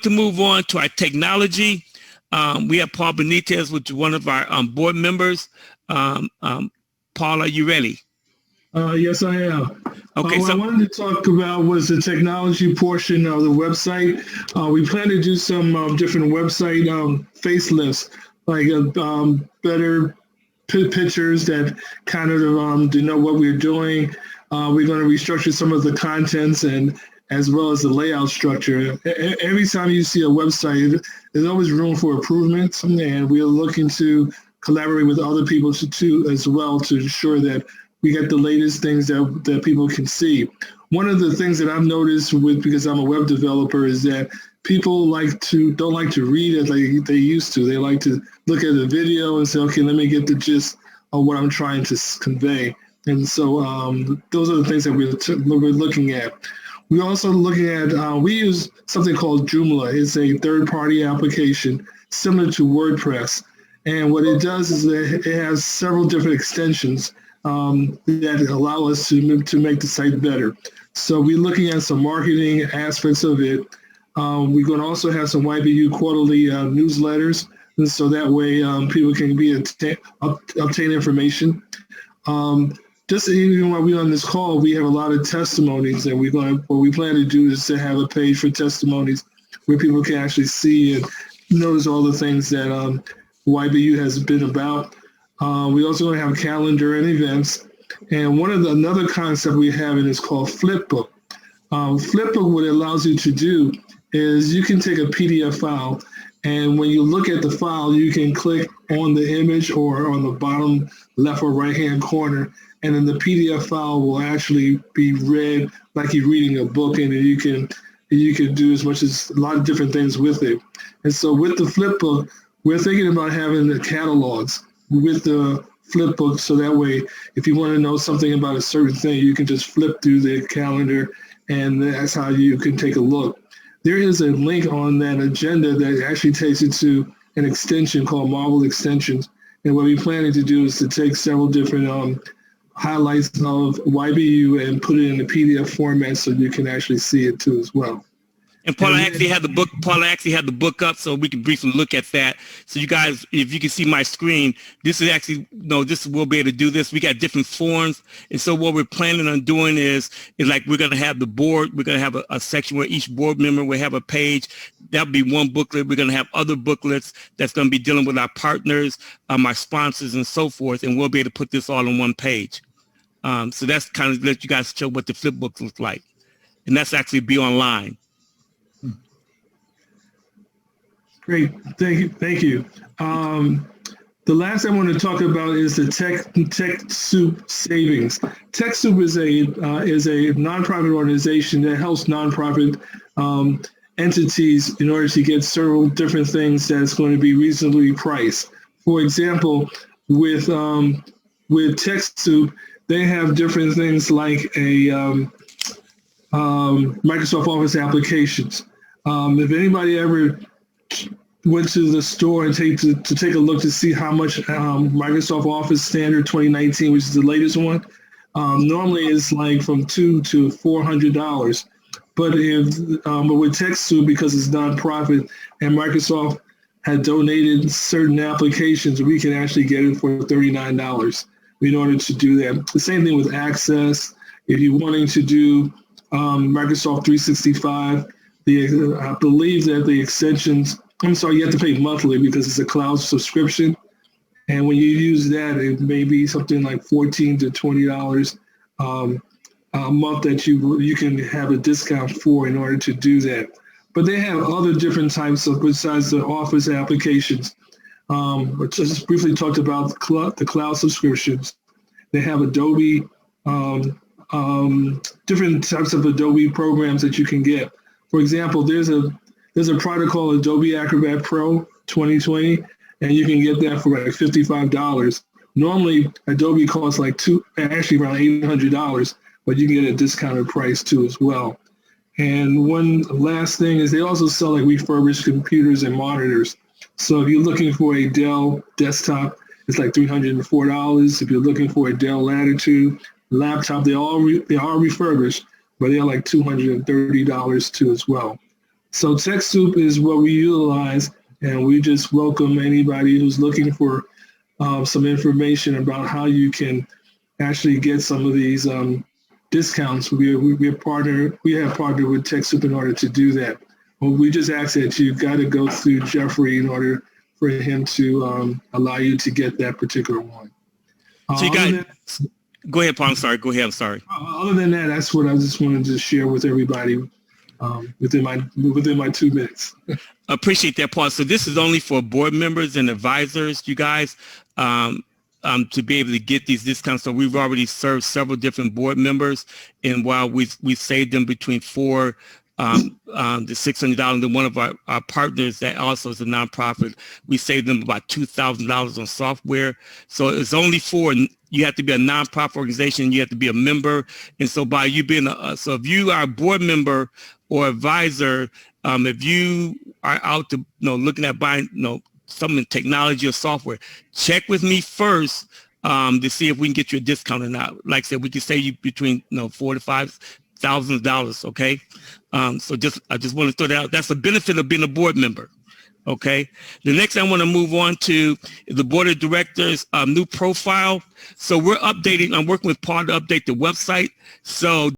to move on to our technology. We have Paul Benitez, which is one of our board members. Paul, are you ready? Yes, I am. Okay, what I wanted to talk about was the technology portion of the website. We plan to do some different website facelifts, like better pictures that kind of denote what we're doing. We're going to restructure some of the contents and as well as the layout structure. Every time you see a website, there's always room for improvements, and we're looking to collaborate with other people to as well to ensure that we get the latest things that people can see. One of the things that I've noticed because I'm a web developer is that people don't like to read as they used to. They like to look at the video and say, okay, let me get the gist of what I'm trying to convey. And so those are the things that we're looking at. We're also looking at, we use something called Joomla. It's a third-party application similar to WordPress. And what it does is that it has several different extensions that allow us to make the site better. So we're looking at some marketing aspects of it. We're going to also have some YBU quarterly newsletters, and so that way people can obtain information. Just even while we're on this call, we have a lot of testimonies, and what we plan to do is to have a page for testimonies where people can actually see and notice all the things that YBU has been about. We also going to have a calendar and events. And another concept we have is called Flipbook. Flipbook, what it allows you to do is you can take a PDF file, and when you look at the file, you can click on the image or on the bottom left or right-hand corner, and then the PDF file will actually be read like you're reading a book, and you can do a lot of different things with it. And so with the Flipbook, we're thinking about having the catalogs with the Flipbook, so that way, if you want to know something about a certain thing, you can just flip through the calendar, and that's how you can take a look. There is a link on that agenda that actually takes you to an extension called Marvel Extensions. And what we're planning to do is to take several different highlights of YBU and put it in a PDF format so you can actually see it too as well. And Paula actually had the book. Paula actually had the book up, so we can briefly look at that. So you guys, if you can see my screen, this is actually we'll be able to do this. We got different forms, and so what we're planning on doing is like we're going to have the board. We're going to have a section where each board member will have a page. That'll be one booklet. We're going to have other booklets that's going to be dealing with our partners, our sponsors, and so forth. And we'll be able to put this all on one page. So that's kind of let you guys show what the flip book looks like, and that's actually be online. Great, thank you. The last I want to talk about is the TechSoup savings. TechSoup is a nonprofit organization that helps nonprofit entities in order to get several different things that's going to be reasonably priced. For example, with TechSoup, they have different things like Microsoft Office applications. If anybody ever went to the store and take a look to see how much Microsoft Office Standard 2019, which is the latest one, normally it's like from $200 to $400. But with TechSoup, because it's nonprofit and Microsoft had donated certain applications, we can actually get it for $39 in order to do that. The same thing with Access. If you're wanting to do Microsoft 365, I believe that the extensions, you have to pay monthly because it's a cloud subscription. And when you use that, it may be something like $14 to $20 a month that you can have a discount for in order to do that. But they have other different types of, besides the Office applications, which I just briefly talked about the cloud subscriptions. They have Adobe, different types of Adobe programs that you can get. For example, there's a product called Adobe Acrobat Pro 2020, and you can get that for like $55. Normally, Adobe costs like around $800, but you can get a discounted price too as well. And one last thing is they also sell like refurbished computers and monitors. So if you're looking for a Dell desktop, it's like $304. If you're looking for a Dell Latitude laptop, they are refurbished, but they're like $230 too as well. So TechSoup is what we utilize, and we just welcome anybody who's looking for some information about how you can actually get some of these discounts. We have partnered with TechSoup in order to do that. Well, we just ask that you got to go through Jeffrey in order for him to allow you to get that particular one. So you got. Go ahead, Paul. I'm sorry. Go ahead. I'm sorry. Other than that, that's what I just wanted to share with everybody within my 2 minutes. Appreciate that, Paul. So this is only for board members and advisors, you guys, to be able to get these discounts. So we've already served several different board members, and while we saved them between $400 to $600, and one of our partners that also is a nonprofit, we saved them about $2,000 on software. So it's only for, you have to be a nonprofit organization, you have to be a member, and so by you being so if you are a board member or advisor, if you are out to looking at buying some in technology or software, check with me first to see if we can get you a discount or not. Like I said, we can save you between $4,000 to $5,000. Okay, so I just want to throw that out. That's the benefit of being a board member. Okay, the next I want to move on to is the board of directors new profile. So we're updating. I'm working with Paul to update the website. So